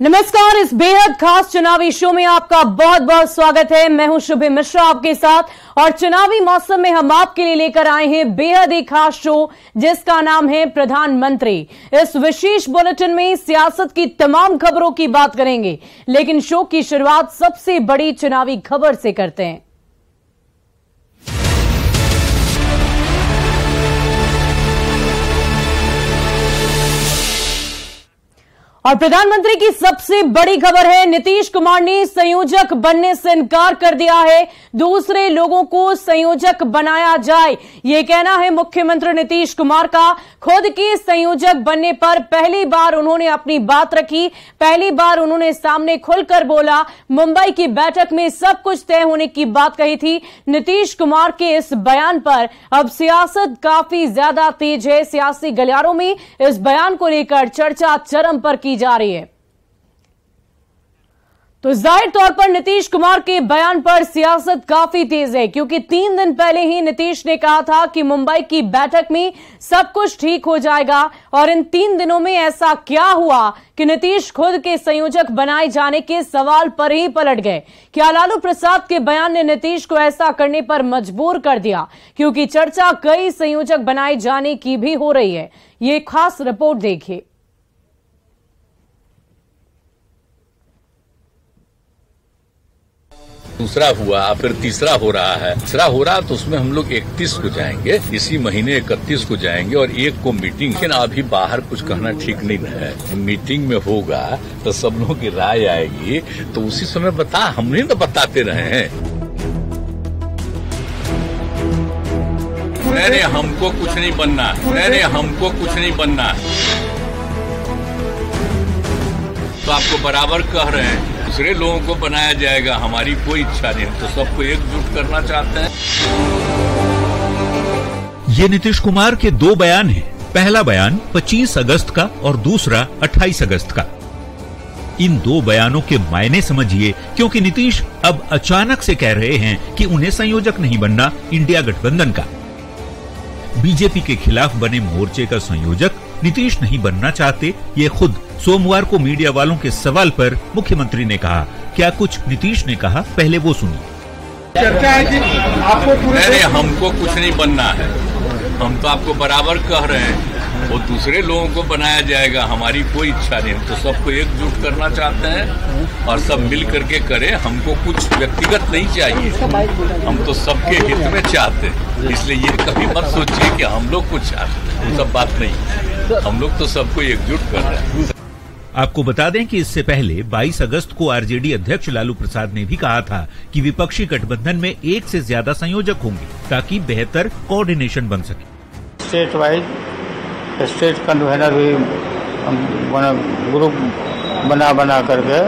नमस्कार, इस बेहद खास चुनावी शो में आपका बहुत बहुत स्वागत है। मैं हूं शुभे मिश्रा आपके साथ और चुनावी मौसम में हम आपके लिए लेकर आए हैं बेहद ही खास शो जिसका नाम है प्रधानमंत्री। इस विशेष बुलेटिन में सियासत की तमाम खबरों की बात करेंगे, लेकिन शो की शुरुआत सबसे बड़ी चुनावी खबर से करते हैं। और प्रधानमंत्री की सबसे बड़ी खबर है, नीतीश कुमार ने संयोजक बनने से इनकार कर दिया है। दूसरे लोगों को संयोजक बनाया जाए, यह कहना है मुख्यमंत्री नीतीश कुमार का। खुद के संयोजक बनने पर पहली बार उन्होंने अपनी बात रखी, पहली बार उन्होंने सामने खुलकर बोला। मुंबई की बैठक में सब कुछ तय होने की बात कही थी। नीतीश कुमार के इस बयान पर अब सियासत काफी ज्यादा तेज है। सियासी गलियारों में इस बयान को लेकर चर्चा चरम पर की जा रही है। तो जाहिर तौर पर नीतीश कुमार के बयान पर सियासत काफी तेज है, क्योंकि 3 दिन पहले ही नीतीश ने कहा था कि मुंबई की बैठक में सब कुछ ठीक हो जाएगा। और इन 3 दिनों में ऐसा क्या हुआ कि नीतीश खुद के संयोजक बनाए जाने के सवाल पर ही पलट गए। क्या लालू प्रसाद के बयान ने नीतीश को ऐसा करने पर मजबूर कर दिया? क्योंकि चर्चा कई संयोजक बनाए जाने की भी हो रही है। ये खास रिपोर्ट देखिए। दूसरा हुआ, फिर तीसरा हो रहा है, तीसरा हो रहा तो उसमें हम लोग 31 को जाएंगे, इसी महीने 31 को जाएंगे और 1 को मीटिंग। लेकिन अभी बाहर कुछ कहना ठीक नहीं है। मीटिंग में होगा तो सब लोगों की राय आएगी, तो उसी समय हम नहीं तो बताते रहे हैं। अरे हमको कुछ नहीं बनना, अरे हमको कुछ नहीं बनना, तो आपको बराबर कह रहे हैं दूसरे लोगों को बनाया जाएगा। हमारी कोई इच्छा नहीं, तो सबको एकजुट करना चाहते हैं। ये नीतीश कुमार के 2 बयान हैं। पहला बयान 25 अगस्त का और दूसरा 28 अगस्त का। इन 2 बयानों के मायने समझिए, क्योंकि नीतीश अब अचानक से कह रहे हैं कि उन्हें संयोजक नहीं बनना इंडिया गठबंधन का। बीजेपी के खिलाफ बने मोर्चे का संयोजक नीतीश नहीं बनना चाहते, ये खुद सोमवार को मीडिया वालों के सवाल पर मुख्यमंत्री ने कहा। क्या कुछ नीतीश ने कहा, पहले वो सुनिए। चर्चा है कि आपको अरे हमको कुछ नहीं बनना है, हम तो आपको बराबर कह रहे हैं वो दूसरे लोगों को बनाया जाएगा। हमारी कोई इच्छा नहीं, तो सबको एकजुट करना चाहते हैं और सब मिल करके करें। हमको कुछ व्यक्तिगत नहीं चाहिए, हम तो सबके हित में चाहते हैं। इसलिए ये कभी मत सोचिए कि हम लोग कुछ चाहते हैं, वो सब बात नहीं। हम लोग तो सबको एकजुट कर रहे हैं। आपको बता दें कि इससे पहले 22 अगस्त को आरजेडी अध्यक्ष लालू प्रसाद ने भी कहा था कि विपक्षी गठबंधन में 1 से ज्यादा संयोजक होंगे ताकि बेहतर कोऑर्डिनेशन बन सके। स्टेट वाइज स्टेट कन्वेनर भी ग्रुप बना करके,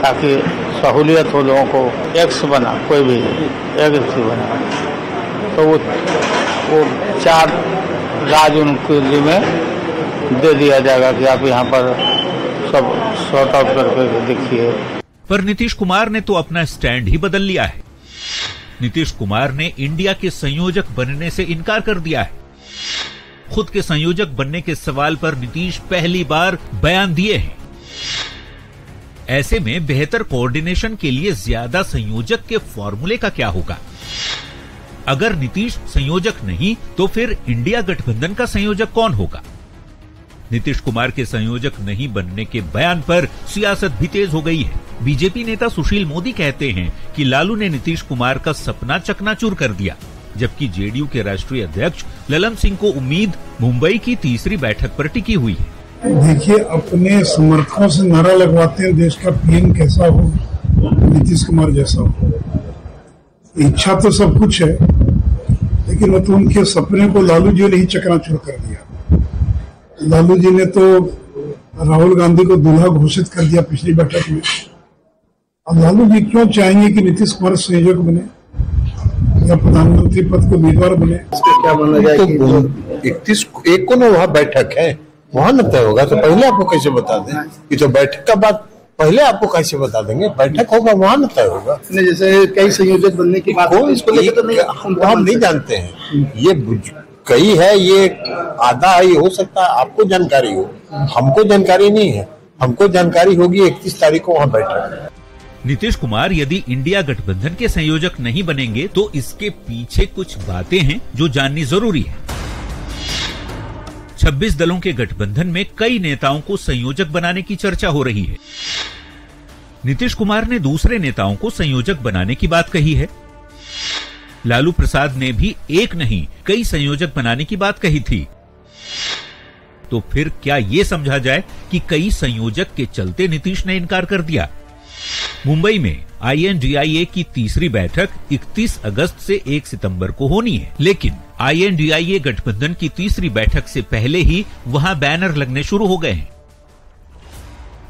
ताकि सहूलियत हो लोगों को। एक्स बना, कोई भी एक्स बना, तो वो 4 राज उनके लिए में दे दिया जाएगा कि आप यहाँ पर सब सॉर्ट आउट करके देखिए। पर नीतीश कुमार ने तो अपना स्टैंड ही बदल लिया है। नीतीश कुमार ने इंडिया के संयोजक बनने से इनकार कर दिया है। खुद के संयोजक बनने के सवाल पर नीतीश पहली बार बयान दिए हैं। ऐसे में बेहतर कोऑर्डिनेशन के लिए ज्यादा संयोजक के फॉर्मूले का क्या होगा? अगर नीतीश संयोजक नहीं तो फिर इंडिया गठबंधन का संयोजक कौन होगा? नीतीश कुमार के संयोजक नहीं बनने के बयान पर सियासत भी तेज हो गई है। बीजेपी नेता सुशील मोदी कहते हैं कि लालू ने नीतीश कुमार का सपना चकनाचूर कर दिया, जबकि जेडीयू के राष्ट्रीय अध्यक्ष ललन सिंह को उम्मीद मुंबई की तीसरी बैठक पर टिकी हुई है। देखिए, अपने समर्थकों से नारा लगवाते हैं देश का पीएम कैसा हो, नीतीश कुमार जैसा हो। इच्छा तो सब कुछ है, लेकिन वो तो उनके सपने को लालू जी ने ही चकनाचूर कर दिया। लालू जी ने तो राहुल गांधी को दूल्हा घोषित कर दिया पिछली बैठक में। अब लालू जी क्यों चाहेंगे कि नीतीश कुमार संयोजक बने या प्रधानमंत्री पद को उम्मीदवार बने? क्या माना जाए कि 31 को ना वहाँ बैठक है, वहाँ न तय होगा, तो पहले आपको कैसे बता दें? कि तो बैठक का बात पहले आपको कैसे बता देंगे? बैठक होगा, वहाँ न तय होगा। जैसे कई संयोजक बनने की बात, इसको लेकर तो नहीं, हम नहीं जानते हैं। ये कई है, ये आधा है, ये हो सकता है आपको जानकारी हो, हमको जानकारी नहीं है। हमको जानकारी होगी 31 तारीख को वहाँ बैठक। नीतीश कुमार यदि इंडिया गठबंधन के संयोजक नहीं बनेंगे तो इसके पीछे कुछ बातें हैं जो जाननी जरूरी है। 26 दलों के गठबंधन में कई नेताओं को संयोजक बनाने की चर्चा हो रही है। नीतीश कुमार ने दूसरे नेताओं को संयोजक बनाने की बात कही है। लालू प्रसाद ने भी एक नहीं कई संयोजक बनाने की बात कही थी। तो फिर क्या यह समझा जाए कि कई संयोजक के चलते नीतीश ने इनकार कर दिया? मुंबई में INDIA की तीसरी बैठक 31 अगस्त से 1 सितंबर को होनी है, लेकिन INDIA गठबंधन की तीसरी बैठक से पहले ही वहां बैनर लगने शुरू हो गए हैं।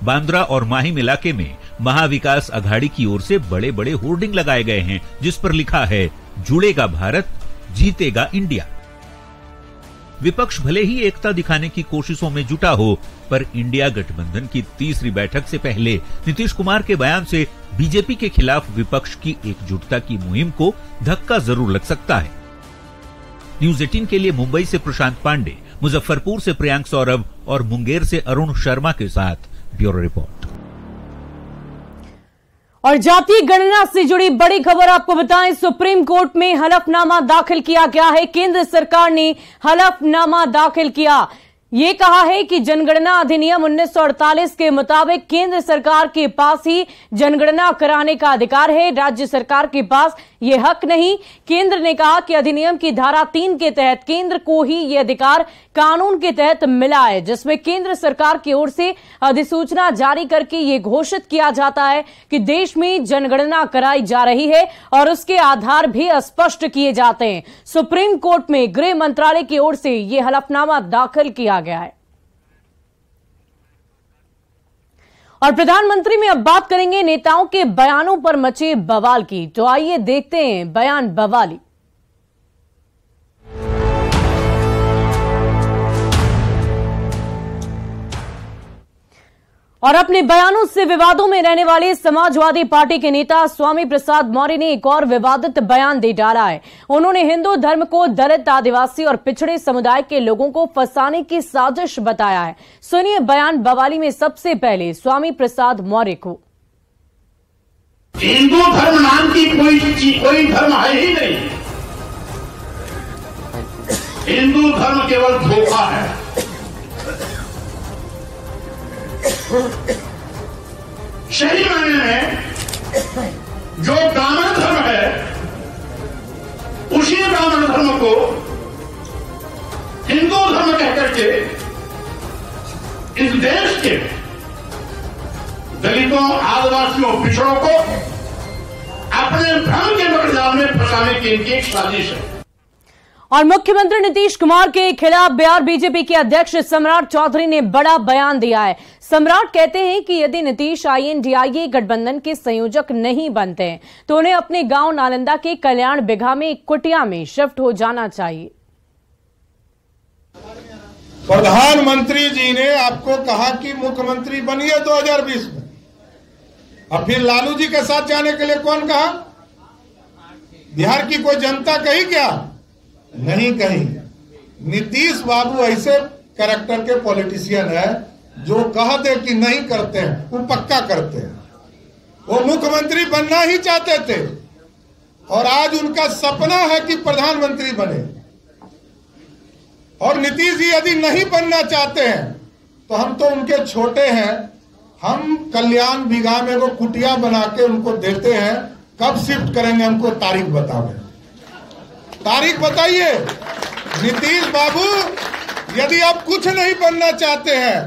बांद्रा और माहिम इलाके में महाविकास अघाड़ी की ओर से बड़े बड़े होर्डिंग लगाए गए हैं जिस पर लिखा है, जुड़ेगा भारत, जीतेगा इंडिया। विपक्ष भले ही एकता दिखाने की कोशिशों में जुटा हो, पर इंडिया गठबंधन की तीसरी बैठक से पहले नीतीश कुमार के बयान से बीजेपी के खिलाफ विपक्ष की एकजुटता की मुहिम को धक्का जरूर लग सकता है। न्यूज 18 के लिए मुंबई से प्रशांत पांडे, मुजफ्फरपुर से प्रियांक सौरभ और मुंगेर से अरुण शर्मा के साथ ब्यूरो रिपोर्ट। और जातीय गणना से जुड़ी बड़ी खबर आपको बताएं, सुप्रीम कोर्ट में हलफनामा दाखिल किया गया है। केंद्र सरकार ने हलफनामा दाखिल किया। ये कहा है कि जनगणना अधिनियम 1948 के मुताबिक केंद्र सरकार के पास ही जनगणना कराने का अधिकार है, राज्य सरकार के पास ये हक नहीं। केंद्र ने कहा कि अधिनियम की धारा 3 के तहत केंद्र को ही ये अधिकार कानून के तहत मिला है, जिसमें केंद्र सरकार की ओर से अधिसूचना जारी करके ये घोषित किया जाता है कि देश में जनगणना कराई जा रही है और उसके आधार भी स्पष्ट किए जाते हैं। सुप्रीम कोर्ट में गृह मंत्रालय की ओर से ये हलफनामा दाखिल किया गया है। और प्रधानमंत्री में अब बात करेंगे नेताओं के बयानों पर मचे बवाल की। तो आइए देखते हैं बयान बवाली। और अपने बयानों से विवादों में रहने वाले समाजवादी पार्टी के नेता स्वामी प्रसाद मौर्य ने एक और विवादित बयान दे डाला है। उन्होंने हिंदू धर्म को दलित, आदिवासी और पिछड़े समुदाय के लोगों को फंसाने की साजिश बताया है। सुनिए बयान बवाली में सबसे पहले स्वामी प्रसाद मौर्य को। हिंदू धर्म नाम की कोई धर्म है ही नहीं। हिंदू धर्म केवल धोखा है। सही मायने में जो ब्राह्मण धर्म है, उसी ब्राह्मण धर्म को हिंदू धर्म कहकर के इस देश के दलितों, आदिवासियों, पिछड़ों को अपने भ्रम के मकड़जाल में फंसाने की इनकी एक साजिश है। और मुख्यमंत्री नीतीश कुमार के खिलाफ बिहार बीजेपी के अध्यक्ष सम्राट चौधरी ने बड़ा बयान दिया है। सम्राट कहते हैं कि यदि नीतीश INDIA गठबंधन के संयोजक नहीं बनते हैं तो उन्हें अपने गांव नालंदा के कल्याण बिघा में एक कुटिया में शिफ्ट हो जाना चाहिए। प्रधानमंत्री जी ने आपको कहा कि मुख्यमंत्री बनिए 2020 में, और फिर लालू जी के साथ जाने के लिए कौन कहा? बिहार की कोई जनता कही क्या? नहीं कही। नीतीश बाबू ऐसे कैरेक्टर के पॉलिटिशियन है जो कह दे कि नहीं करते हैं वो पक्का करते हैं। वो मुख्यमंत्री बनना ही चाहते थे और आज उनका सपना है कि प्रधानमंत्री बने। और नीतीश जी यदि नहीं बनना चाहते हैं तो हम तो उनके छोटे हैं, हम कल्याण बिघा में वो कुटिया बना के उनको देते हैं। कब शिफ्ट करेंगे हमको तारीख बताओ, तारीख बताइए। नीतीश बाबू यदि आप कुछ नहीं बनना चाहते हैं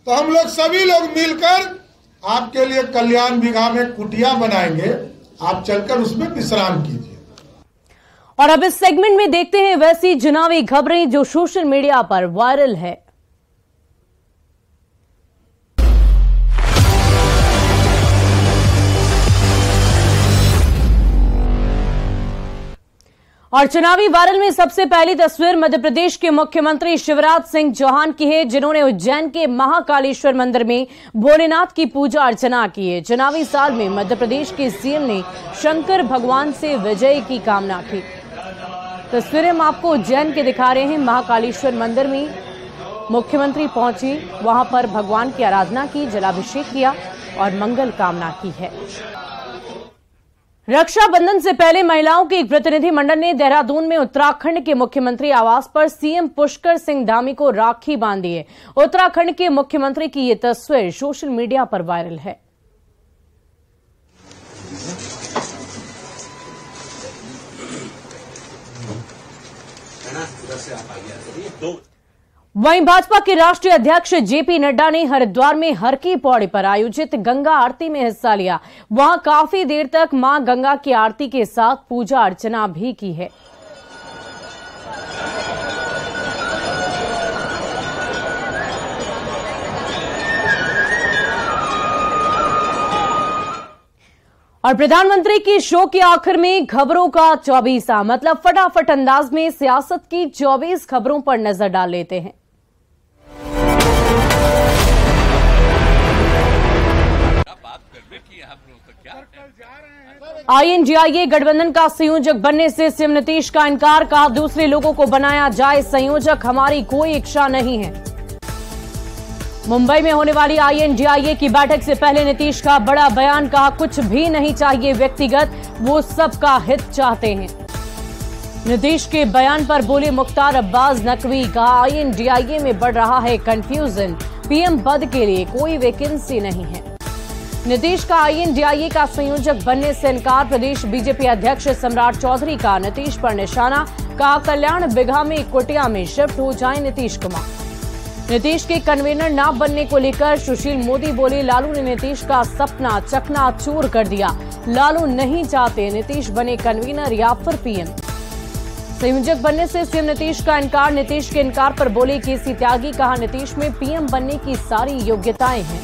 तो हम लोग सभी लोग मिलकर आपके लिए कल्याण बिघा में कुटिया बनाएंगे, आप चलकर उसमें विश्राम कीजिए। और अब इस सेगमेंट में देखते हैं वैसी चुनावी खबरें जो सोशल मीडिया पर वायरल है। और चुनावी वायरल में सबसे पहली तस्वीर मध्य प्रदेश के मुख्यमंत्री शिवराज सिंह चौहान की है, जिन्होंने उज्जैन के महाकालेश्वर मंदिर में भोलेनाथ की पूजा अर्चना की है। चुनावी साल में मध्य प्रदेश के सीएम ने शंकर भगवान से विजय की कामना की। तस्वीरें हम आपको उज्जैन के दिखा रहे हैं। महाकालेश्वर मंदिर में मुख्यमंत्री पहुंची, वहां पर भगवान की आराधना की, जलाभिषेक किया और मंगल कामना की है। रक्षाबंधन से पहले महिलाओं के एक प्रतिनिधि मंडल ने देहरादून में उत्तराखंड के मुख्यमंत्री आवास पर सीएम पुष्कर सिंह धामी को राखी बांधी है। उत्तराखंड के मुख्यमंत्री की ये तस्वीर सोशल मीडिया पर वायरल है। वहीं भाजपा के राष्ट्रीय अध्यक्ष जेपी नड्डा ने हरिद्वार में हर की पौड़ी पर आयोजित गंगा आरती में हिस्सा लिया। वहां काफी देर तक मां गंगा की आरती के साथ पूजा अर्चना भी की है। और प्रधानमंत्री की शो के आखिर में खबरों का 24 मतलब फटाफट अंदाज में सियासत की 24 खबरों पर नजर डाल लेते हैं। आईएनडीआईए गठबंधन का संयोजक बनने से सीएम नीतीश का इनकार, कहा दूसरे लोगों को बनाया जाए संयोजक, हमारी कोई इच्छा नहीं है। मुंबई में होने वाली आईएनडीआईए की बैठक से पहले नीतीश का बड़ा बयान, कहा कुछ भी नहीं चाहिए व्यक्तिगत, वो सबका हित चाहते हैं। नीतीश के बयान पर बोले मुख्तार अब्बास नकवी, कहा आईएनडीआईए में बढ़ रहा है कंफ्यूजन, पीएम पद के लिए कोई वैकेंसी नहीं है। नीतीश का आईएनडीआईए का संयोजक बनने से इनकार, प्रदेश बीजेपी अध्यक्ष सम्राट चौधरी का नीतीश पर निशाना, कहा कल्याण बिघा में कुटिया में शिफ्ट हो जाए नीतीश कुमार। नीतीश के कन्वीनर न बनने को लेकर सुशील मोदी बोले लालू ने नीतीश का सपना चकनाचूर कर दिया, लालू नहीं चाहते नीतीश बने कन्वीनर या फिर पीएम। संयोजक बनने से सीएम नीतीश का इनकार, नीतीश के इनकार पर बोले केसी त्यागी, कहा नीतीश में पीएम बनने की सारी योग्यताएं हैं।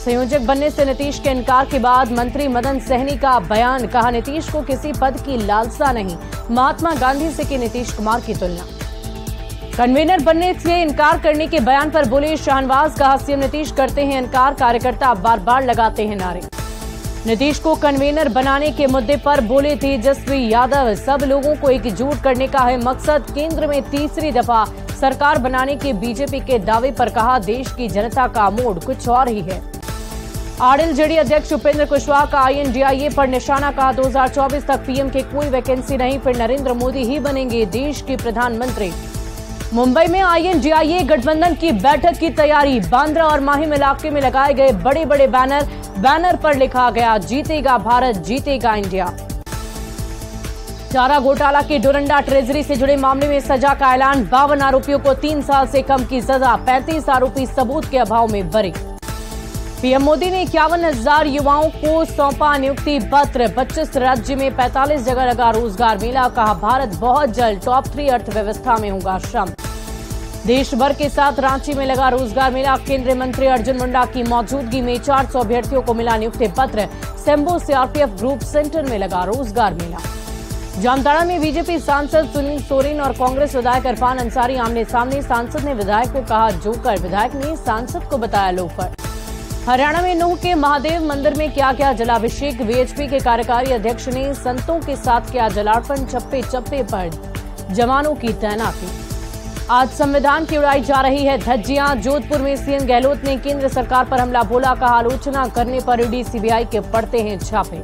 संयोजक बनने से नीतीश के इनकार के बाद मंत्री मदन सहनी का बयान, कहा नीतीश को किसी पद की लालसा नहीं, महात्मा गांधी से की नीतीश कुमार की तुलना। कन्वीनर बनने से इनकार करने के बयान पर बोले शाहनवाज, कहा सीएम नीतीश करते हैं इनकार, कार्यकर्ता बार बार लगाते हैं नारे। नीतीश को कन्वीनर बनाने के मुद्दे पर बोले तेजस्वी यादव, सब लोगों को एकजुट करने का है मकसद, केंद्र में तीसरी दफा सरकार बनाने के बीजेपी के दावे पर कहा देश की जनता का मूड कुछ और ही है। आरएलजेडी अध्यक्ष उपेंद्र कुशवाहा का आईएनडीआईए पर निशाना, कहा 2024 तक पीएम के कोई वैकेंसी नहीं, फिर नरेंद्र मोदी ही बनेंगे देश के प्रधानमंत्री। मुंबई में आईएनडीआईए गठबंधन की बैठक की तैयारी, बांद्रा और माहिम इलाके में लगाए गए बड़े बड़े बैनर पर लिखा गया जीतेगा भारत, जीतेगा इंडिया। चारा घोटाला के डोरंडा ट्रेजरी से जुड़े मामले में सजा का ऐलान, 52 आरोपियों को 3 साल से कम की सजा, 35 आरोपी सबूत के अभाव में बरी। पीएम मोदी ने 51,000 युवाओं को सौंपा नियुक्ति पत्र, 25 राज्य में 45 जगह लगा रोजगार मेला, कहा भारत बहुत जल्द टॉप 3 अर्थव्यवस्था में होगा शामिल। देश भर के साथ रांची में लगा रोजगार मेला, केंद्रीय मंत्री अर्जुन मुंडा की मौजूदगी में 400 अभ्यर्थियों को मिला नियुक्ति पत्र, सेम्बो सीआरपीएफ ग्रुप सेंटर में लगा रोजगार मेला। जामताड़ा में बीजेपी सांसद सुनील सोरेन और कांग्रेस विधायक इरफान अंसारी आमने सामने, सांसद ने विधायक को कहा जोकर, विधायक ने सांसद को बताया लोफर। हरियाणा में नूह के महादेव मंदिर में किया गया जलाभिषेक, वीएचपी के कार्यकारी अध्यक्ष ने संतों के साथ किया जलार्पण, चप्पे चप्पे पर जवानों की तैनाती। आज संविधान की उड़ाई जा रही है धज्जियां, जोधपुर में सीएम गहलोत ने केंद्र सरकार पर हमला बोला, कहा आलोचना करने पर ईडी सीबीआई के पड़ते हैं छापे।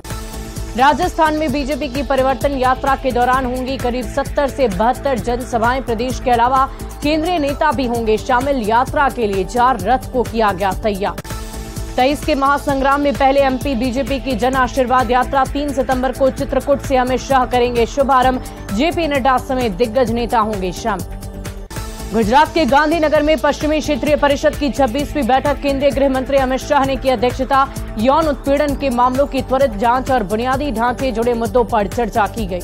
राजस्थान में बीजेपी की परिवर्तन यात्रा के दौरान होंगी करीब 70 से 72 जनसभाएं, प्रदेश के अलावा केंद्रीय नेता भी होंगे शामिल, यात्रा के लिए 4 रथ को किया गया तैयार। 23 के महासंग्राम में पहले एमपी बीजेपी की जन आशीर्वाद यात्रा 3 सितंबर को चित्रकूट से अमित शाह करेंगे शुभारंभ, जेपी नड्डा समेत दिग्गज नेता होंगे शामिल। गुजरात के गांधीनगर में पश्चिमी क्षेत्रीय परिषद की 26वीं बैठक, केंद्रीय गृह मंत्री अमित शाह ने की अध्यक्षता, यौन उत्पीड़न के मामलों की त्वरित जांच और बुनियादी ढांचे जुड़े मुद्दों पर चर्चा की गई।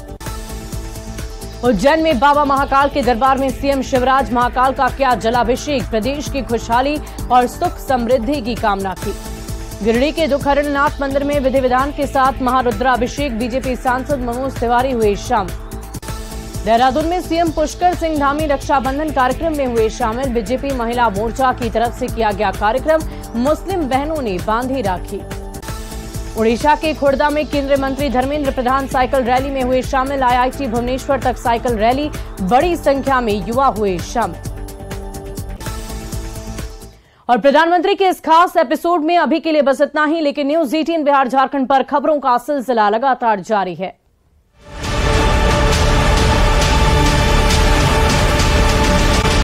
उज्जैन में बाबा महाकाल के दरबार में सीएम शिवराज महाकाल का किया जलाभिषेक, प्रदेश की खुशहाली और सुख समृद्धि की कामना की। गिरिडीह के दुखहरणनाथ मंदिर में विधि विधान के साथ महारुद्राभिषेक, बीजेपी सांसद मनोज तिवारी हुए शामिल। देहरादून में सीएम पुष्कर सिंह धामी रक्षाबंधन कार्यक्रम में हुए शामिल, बीजेपी महिला मोर्चा की तरफ से किया गया कार्यक्रम, मुस्लिम बहनों ने बांधी राखी। उड़ीसा के खुर्दा में केंद्रीय मंत्री धर्मेंद्र प्रधान साइकिल रैली में हुए शामिल, आईआईटी भुवनेश्वर तक साइकिल रैली, बड़ी संख्या में युवा हुए शामिल। और प्रधानमंत्री के इस खास एपिसोड में अभी के लिए बस इतना ही, लेकिन न्यूज़ 18 बिहार झारखंड पर खबरों का सिलसिला लगातार जारी है।